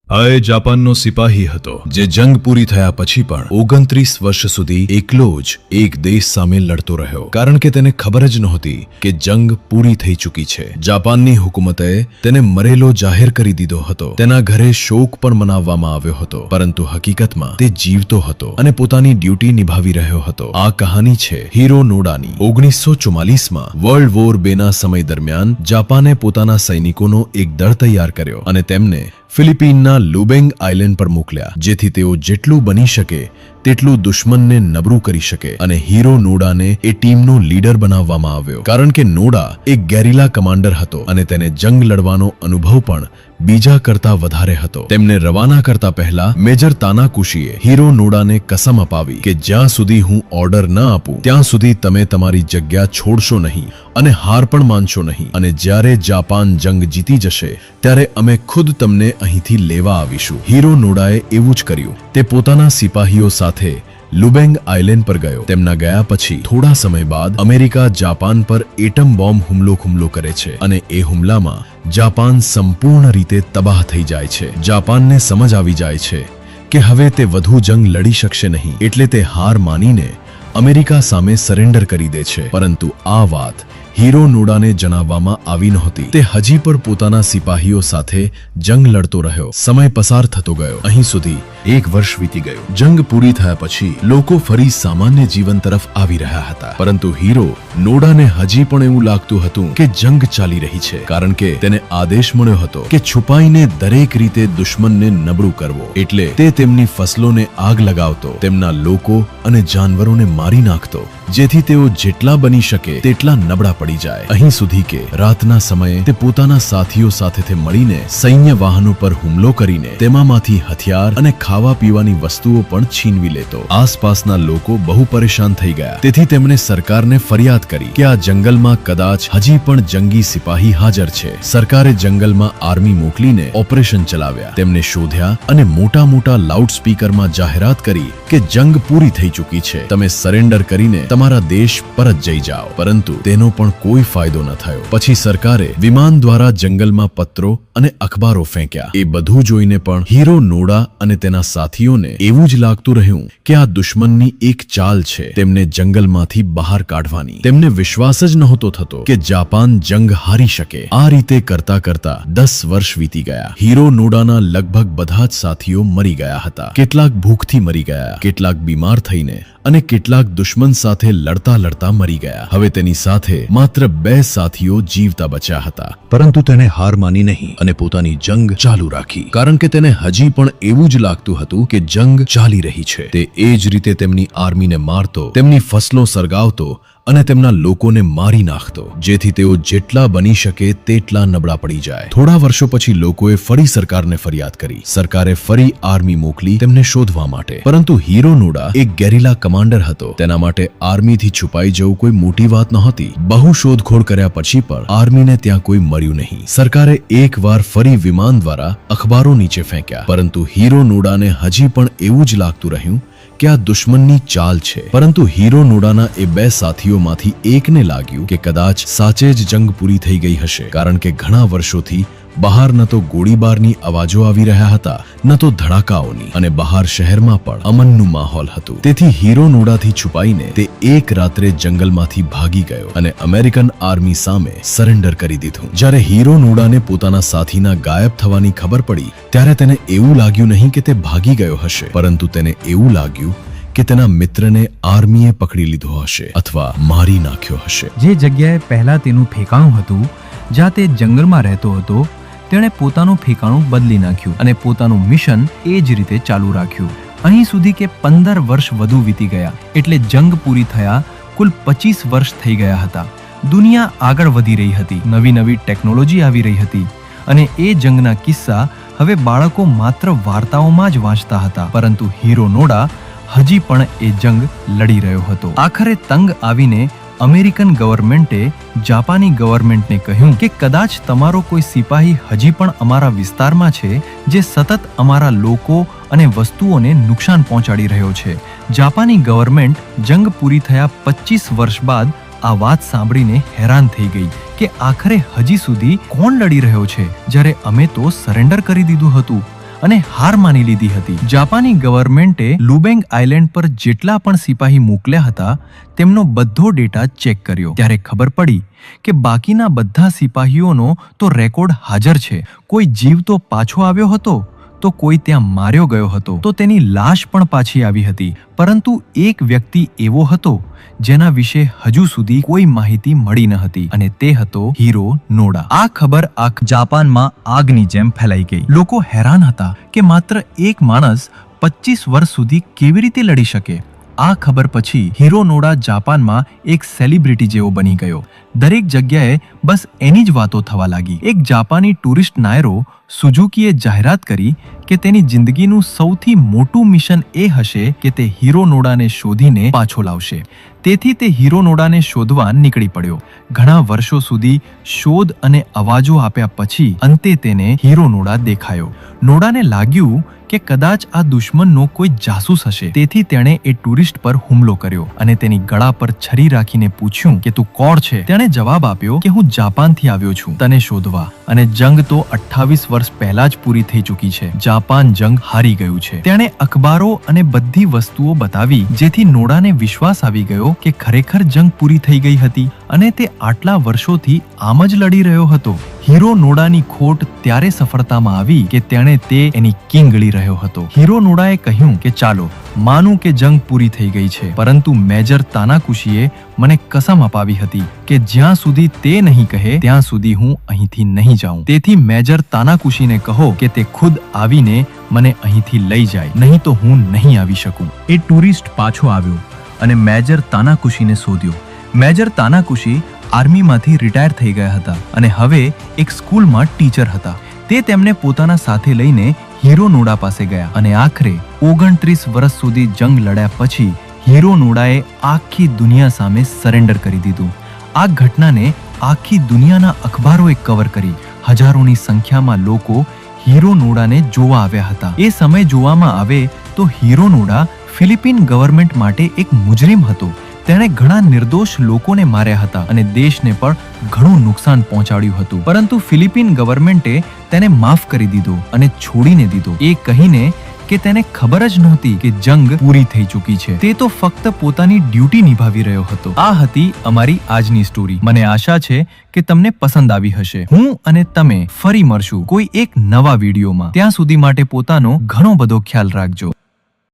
આ એ જાપાનનો સિપાહી હતો જે જંગ પૂરી થયા પછી પણ 29 વર્ષ સુધી એકલો જ એક દેશ સામે લડતો રહ્યો, કારણ કે તેને ખબર જ નહોતી કે જંગ પૂરી થઈ ચૂકી છે. જાપાનની હુકુમતે તેને મરેલો જાહેર કરી દીધો હતો. તેના ઘરે શોક પણ મનાવવામાં આવ્યો હતો, પરંતુ હકીકતમાં તે જીવતો હતો અને પોતાની ડ્યુટી નિભાવી રહ્યો હતો. આ કહાની છે હીરો નોડાની. 1944માં વર્લ્ડ વોર 2 ના સમય દરમિયાન જાપાને પોતાના સૈનિકોનો એક દળ તૈયાર કર્યો અને તેમને ફિલિપીનના લુબેંગ આઇલેન્ડ પર મોકલ્યા, જેથી તેઓ જેટલું બની શકે તેટલું દુશ્મનને નબળું કરી શકે. અને હીરો નોડાને એ ટીમનો લીડર બનાવવામાં આવ્યો, કારણ કે નોડા એક ગેરિલા કમાન્ડર હતો અને તેને જંગ લડવાનો અનુભવ પણ બીજા કરતા વધારે હતો. તેમને રવાના કરતા પહેલા મેજર તાનાકુશીએ હીરો નોડાને કસમ અપાવી કે જ્યાં સુધી હું ઓર્ડર ન આપું ત્યાં સુધી તમે તમારી જગ્યા છોડશો નહીં અને હાર પણ માનશો નહીં, અને જ્યારે જાપાન જંગ જીતી જશે ત્યારે અમે ખુદ તમને અહીંથી લેવા આવીશું. હીરો નોડાએ એવું જ કર્યું. તે પોતાના સિપાહીઓ સાથે લુબેંગ આઇલેન્ડ પર ગયો. તેમના ગયા પછી થોડા સમય બાદ અમેરિકા જાપાન પર એટમ બોમ્બ હુમલો કરે છે અને એ હુમલામાં જાપાન સંપૂર્ણ રીતે તબાહ થઈ જાય છે. જાપાનને સમજ આવી જાય છે કે હવે તે વધુ જંગ લડી શકશે નહીં, એટલે તે હાર માનીને અમેરિકા સામે સરેન્ડર કરી દે છે. પરંતુ આ વાત હીરો નોડાને જણાવવામાં આવી નહોતી. તે હજી પણ પોતાના સિપાહીઓ સાથે જંગ લડતો રહ્યો. સમય પસાર થતો ગયો. અહીં સુધી 1 વર્ષ વીતી ગયું. જંગ પૂરી થયા પછી લોકો ફરી સામાન્ય જીવન તરફ આવી રહ્યા હતા, પરંતુ હીરો નોડાને હજી પણ એવું લાગતું હતું કે જંગ ચાલી રહી છે, કારણ કે તેને આદેશ મળ્યો હતો કે છુપાઈને દરેક રીતે દુશ્મનને નબળું કરવો. એટલે તે તેમની ફસલોને આગ લગાવતો, તેમના લોકો અને જાનવરોને મારી નાખતો, જેથી તેઓ જેટલા બની શકે તેટલા નબળા પડી જાય. અહીં સુધી કે રાતના સમયે તે પોતાના સાથીઓ સાથે મળીને સૈન્ય વાહનો પર હુમલો કરીને તેમાંથી હથિયાર અને ખાવા પીવાની વસ્તુઓ પણ છીનવી લેતો. આસપાસના લોકો બહુ પરેશાન થઈ ગયા, તેથી તેમણે સરકારને ફરિયાદ કરી કે આ જંગલમાં કદાચ હજી પણ જંગી સિપાહી હાજર છે. સરકારે જંગલમાં આર્મી મોકલીને ઓપરેશન ચલાવ્યા. તેમને શોધ્યા અને મોટા મોટા લાઉડ સ્પીકરમાં જાહેરાત કરી કે જંગ પૂરી થઈ ચૂકી છે, તમે સરેન્ડર કરીને તમારા દેશ પરત જઈ જાઓ. પરંતુ તેનો પણ કોઈ ફાયદો ન થયો. પછી સરકારે વિમાન દ્વારા જંગલમાં પત્રો અને અખબારો ફેંક્યા. એ બધું જોઈને પણ હીરો નોડા અને તેના સાથીઓને એવું જ લાગતું રહ્યું કે આ દુશ્મનની એક ચાલ છે તેમને જંગલમાંથી બહાર કાઢવાની. તેમને વિશ્વાસ જ નહોતો થતો કે જાપાન જંગ હારી શકે. આ રીતે કરતા કરતા 10 વર્ષ વીતી ગયા. હીરો નોડાના લગભગ બધા જ સાથીઓ મરી ગયા હતા. કેટલાક ભૂખથી મરી ગયા, કેટલાક બીમાર થઈને અને કેટલાક દુશ્મન સાથે લડતા લડતા મરી ગયા. હવે તેની સાથે માત્ર 2 સાથીઓ જીવતા બચ્યા હતા. પરંતુ તેને હાર માની નહીં અને પોતાની જંગ ચાલુ રાખી, કારણ કે તેને હજી પણ એવું જ લાગતું હતું કે જંગ ચાલી રહી છે. તે એ જ રીતે તેમની આર્મીને મારતો, તેમની ફસલો સળગાવતો અને તેમના લોકોને મારી નાખતો, જેથી તેઓ જેટલા બની શકે તેટલા નબળા પડી જાય. થોડા વર્ષો પછી લોકોએ ફરી સરકારને ફરિયાદ કરી. સરકારે ફરી આર્મી મોકલી તેમને શોધવા માટે. પરંતુ હીરો નોડા એક ગેરિલા કમાન્ડર હતો. તેના માટે આર્મીથી છુપાઈ જવું કોઈ મોટી વાત નહોતી. બહુ શોધખોળ કર્યા પછી પણ આર્મીને ત્યાં કોઈ મળ્યું નહીં. સરકારે એકવાર ફરી વિમાન દ્વારા અખબારો નીચે ફેંક્યા, પરંતુ હીરો નોડાને હજી પણ એવું જ લાગતું રહ્યું કે આ દુશ્મનની ચાલ છે. પરંતુ હીરો નોડાના એ 2 સાથીઓમાંથી એકને લાગ્યું કે કદાચ સાચે જ જંગ પૂરી થઈ ગઈ હશે, કારણ કે ઘણા વર્ષોથી બહાર ન તો ગોળીબારની અવાજો આવી રહ્યા હતા, ન તો ધડાકાઓની, અને બહાર શહેરમાં પણ અમનનું માહોલ હતું. તેથી હીરો નોડાથી છુપાઈને તે એક રાત્રે જંગલમાંથી ભાગી ગયો અને અમેરિકન આર્મી સામે સરેન્ડર કરી દીધું. જ્યારે હીરો નોડાને પોતાના સાથીના ગાયબ થવાની ખબર પડી ત્યારે તેને એવું લાગ્યું નહીં કે તે ભાગી ગયો હશે, પરંતુ તેને એવું લાગ્યું કે તેના મિત્રને આર્મીએ પકડી લીધો હશે અથવા મારી નાખ્યો હશે. જે જગ્યાએ પહેલા તેનું ઠેકાણું હતું, જ્યાં તે જંગલમાં રહેતો હતો, તેણે પોતાનું ઠેકાણું બદલી નાખ્યું અને પોતાનું મિશન એ જ રીતે ચાલુ રાખ્યું. અહીં સુધી કે 15 વર્ષ વધુ વીતી ગયા. એટલે જંગ પૂરી થયા કુલ 25 વર્ષ થઈ ગયા હતા. દુનિયા આગળ વધી રહી હતી, નવી ટેકનોલોજી આવી રહી હતી, અને એ જંગના કિસ્સા હવે બાળકો માત્ર વાર્તાઓમાં જ વાંચતા હતા. પરંતુ હીરો નોડા હજી પણ એ જંગ લડી રહ્યો હતો. આખરે તંગ આવીને અમેરિકન ગવર્મેન્ટે જાપાની ગવર્મેન્ટને કહ્યું કે કદાચ તમારો કોઈ સિપાહી હજી પણ અમારા વિસ્તારમાં છે જે સતત અમારા લોકો અને વસ્તુઓને નુકસાન પહોંચાડી રહ્યો છે. જાપાની ગવર્મેન્ટ જંગ પૂરી થયા 25 વર્ષ બાદ આ વાત સાંભળીને હેરાન થઈ ગઈ કે આખરે હજી સુધી કોણ લડી રહ્યો છે, જ્યારે અમે તો સરેન્ડર કરી દીધું હતું. અને હાર માની લીધી હતી. જાપાની ગવર્મેન્ટે લુબેંગ આઇલેન્ડ પર જેટલા પણ સિપાહી મોકલ્યા હતા તેમનો બધો ડેટા ચેક કર્યો. ત્યારે ખબર પડી કે બાકીના બધા સિપાહીઓનો તો રેકોર્ડ હાજર છે. કોઈ જીવતો પાછો આવ્યો હતો તો કોઈ ત્યાં માર્યો ગયો હતો, તો તેની લાશ પણ પાછી આવી હતી. પરંતુ એક વ્યક્તિ એવો હતો જેના વિશે હજુ સુધી કોઈ માહિતી મળી ન હતી અને તે હતો હીરો નોડા. આ ખબર જાપાનમાં આગની જેમ ફેલાઈ ગઈ. લોકો હેરાન હતા કે માત્ર એક માણસ 25 વર્ષ સુધી કેવી રીતે લડી શકે. આ ખબર પછી હીરો નોડા જાપાનમાં એક સેલિબ્રિટી જેવો બની ગયો. દરેક જગ્યાએ બસ એની જ વાતો થવા લાગી. એક જાપાની ટુરિસ્ટ નાયરો સુઝુકીએ જાહેરાત કરી કે તેની જિંદગીનું સૌથી મોટું મિશન એ હશે કે તે હીરો નોડાને શોધીને પાછો લાવશે. તેથી તે હીરો નોડાને શોધવા નીકળી પડ્યો. ઘણા વર્ષો સુધી શોધ અને અવાજો આપ્યા પછી અંતે તેને હીરો નોડા દેખાયો. નોડાને લાગ્યું કે કદાચ આ દુશ્મનનો કોઈ જાસૂસ હશે. તેથી તેણે એ ટુરિસ્ટ પર હુમલો કર્યો અને તેની ગળા પર છરી રાખીને પૂછ્યું કે તું કોણ છે? તેણે જવાબ આપ્યો કે હું જાપાનથી આવ્યો છું તને શોધવા, અને જંગ તો 28 વર્ષ પહેલા જ પૂરી થઈ ચૂકી છે. જાપાન જંગ હારી ગયું છે. તેણે અખબારો અને બધી વસ્તુઓ બતાવી જેથી નોડાને વિશ્વાસ આવી ગયો કે ખરેખર જંગ પૂરી થઈ ગઈ હતી અને તે આટલા વર્ષોથી આમ જ લડી રહ્યો હતો. હીરો નોડાની ખોટ ત્યારે સફળતામાં આવી કે તેણે તે એની કિંગળી રહ્યો હતો. હીરો નોડાએ કહ્યું કે ચાલો માનું કે જંગ પૂરી થઈ ગઈ છે, પરંતુ મેજર તાનાકુશીએ મને કસમ અપાવી હતી કે જ્યાં સુધી તે નહીં કહે ત્યાં સુધી હું અહીંથી નહીં જાઉં. તેથી મેજર તાનાકુશીને કહો કે તે ખુદ આવીને મને અહીંથી લઈ જાય, નહીં તો હું નહીં આવી શકું. એ ટુરિસ્ટ પાછો આવ્યો અને મેજર તાનાકુશીને શોધ્યો. મેજર તાનાકુશી આર્મીમાંથી રિટાયર થઈ ગયા હતા અને હવે એક સ્કૂલમાં ટીચર હતા. તે તેમને પોતાના સાથે લઈને હીરો નોડા પાસે ગયા અને આખરે 29 વર્ષ સુધી જંગ લડ્યા પછી હીરો નોડાએ આખી દુનિયા સામે સરેન્ડર કરી દીધું. આ ઘટનાને આખી દુનિયાના અખબારોએ કવર કરી. હજારોની સંખ્યામાં લોકો હીરો નોડાને જોવા આવ્યા હતા. એ સમય જોવામાં આવે તો હીરો નોડા ફિલિપિન ગવર્મેન્ટ માટે એક મુજરિમ હતો. તેણે ઘણા નિર્દોષ લોકોને માર્યા હતા અને દેશને પણ ઘણું નુકસાન પહોંચાડ્યું હતું. પરંતુ ફિલિપિન ગવર્મેન્ટે તેને માફ કરી દીધો અને છોડીને દીધો, એ કહીને કે તેને ખબર જ નહોતી કે જંગ પૂરી થઈ ચૂકી છે. તે તો ફક્ત પોતાની ડ્યુટી નિભાવી રહ્યો હતો. આ હતી અમારી આજની સ્ટોરી. મને આશા છે કે તમને પસંદ આવી હશે. હું અને તમે ફરી મળશું કોઈ એક નવા વિડીયોમાં. ત્યાં સુધી માટે પોતાનો ઘણો બધો ખ્યાલ રાખજો.